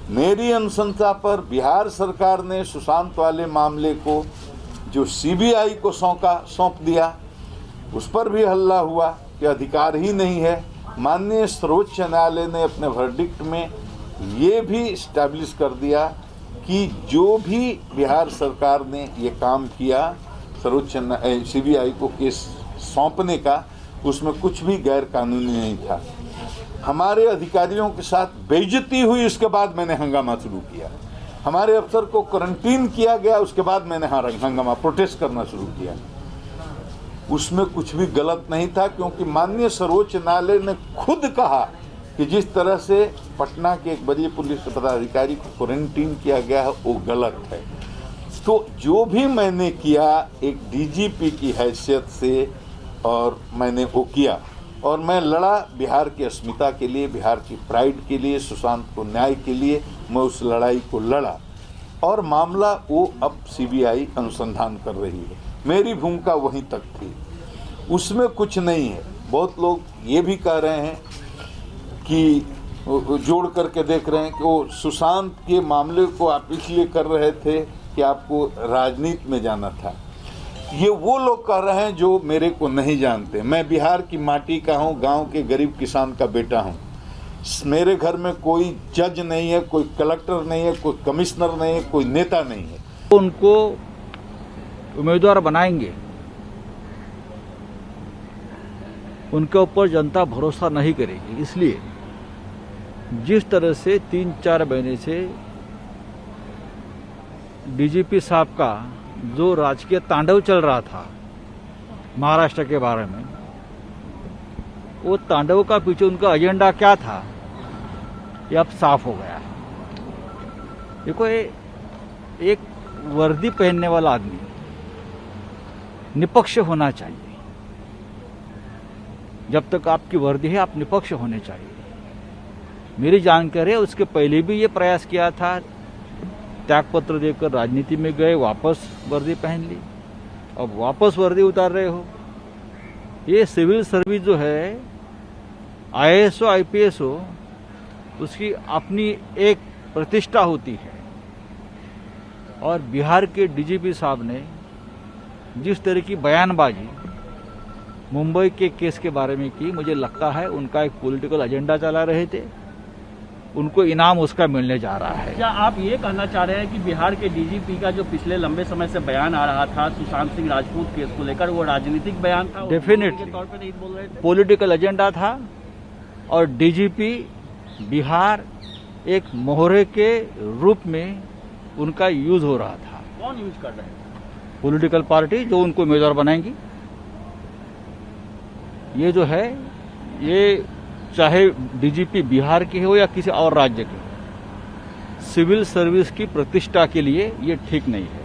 मेरी अनुशंसा पर बिहार सरकार ने सुशांत वाले मामले को जो सीबीआई को सौंप दिया, उस पर भी हल्ला हुआ कि अधिकार ही नहीं है। माननीय सर्वोच्च न्यायालय ने अपने वर्डिक्ट में ये भी इस्टेब्लिश कर दिया कि जो भी बिहार सरकार ने ये काम किया सर्वोच्च सीबीआई को केस सौंपने का, उसमें कुछ भी गैर कानूनी नहीं था। हमारे अधिकारियों के साथ बेइज्जती हुई, उसके बाद मैंने हंगामा शुरू किया। हमारे अफसर को क्वारंटीन किया गया, उसके बाद मैंने हंगामा प्रोटेस्ट करना शुरू किया। उसमें कुछ भी गलत नहीं था, क्योंकि माननीय सर्वोच्च न्यायालय ने खुद कहा कि जिस तरह से पटना के एक वरीय पुलिस पदाधिकारी को क्वारंटीन किया गया है वो गलत है। तो जो भी मैंने किया एक डीजीपी की हैसियत से, और मैंने वो किया, और मैं लड़ा बिहार की अस्मिता के लिए, बिहार की प्राइड के लिए, सुशांत को न्याय के लिए। मैं उस लड़ाई को लड़ा और मामला वो अब सीबीआई अनुसंधान कर रही है। मेरी भूमिका वहीं तक थी, उसमें कुछ नहीं है। बहुत लोग ये भी कह रहे हैं कि जोड़ करके देख रहे हैं कि वो सुशांत के मामले को आप इसलिए कर रहे थे कि आपको राजनीति में जाना था। ये वो लोग कह रहे हैं जो मेरे को नहीं जानते। मैं बिहार की माटी का हूँ, गांव के गरीब किसान का बेटा हूँ। मेरे घर में कोई जज नहीं है, कोई कलेक्टर नहीं है, कोई कमिश्नर नहीं है, कोई नेता नहीं है। उनको उम्मीदवार बनाएंगे, उनके ऊपर जनता भरोसा नहीं करेगी। इसलिए जिस तरह से 3-4 महीने से डीजीपी साहब का जो राजकीय तांडव चल रहा था महाराष्ट्र के बारे में, वो तांडव का पीछे उनका एजेंडा क्या था ये अब साफ हो गया है। देखो, एक वर्दी पहनने वाला आदमी निपक्ष होना चाहिए। जब तक आपकी वर्दी है आप निपक्ष होने चाहिए। मेरी जानकारी है उसके पहले भी ये प्रयास किया था, त्यागपत्र देकर राजनीति में गए, वापस वर्दी पहन ली, अब वापस वर्दी उतार रहे हो। ये सिविल सर्विस जो है, आईएएस हो आईपीएस हो, उसकी अपनी एक प्रतिष्ठा होती है। और बिहार के डीजीपी साहब ने जिस तरह की बयानबाजी मुंबई के केस के बारे में की, मुझे लगता है उनका एक पॉलिटिकल एजेंडा चला रहे थे। उनको इनाम उसका मिलने जा रहा है। क्या आप ये कहना चाह रहे हैं कि बिहार के डीजीपी का जो पिछले लंबे समय से बयान आ रहा था सुशांत सिंह राजपूत केस को लेकर, वो राजनीतिक बयान था? डेफिनेटली तौर पे नहीं बोल रहे थे, पॉलिटिकल एजेंडा था। और डीजीपी बिहार एक मोहरे के रूप में उनका यूज हो रहा था। कौन यूज कर रहे हैं? पॉलिटिकल पार्टी जो उनको उम्मीदवार बनाएंगी। ये जो है, ये चाहे डीजीपी बिहार की हो या किसी और राज्य की, सिविल सर्विस की प्रतिष्ठा के लिए ये ठीक नहीं है।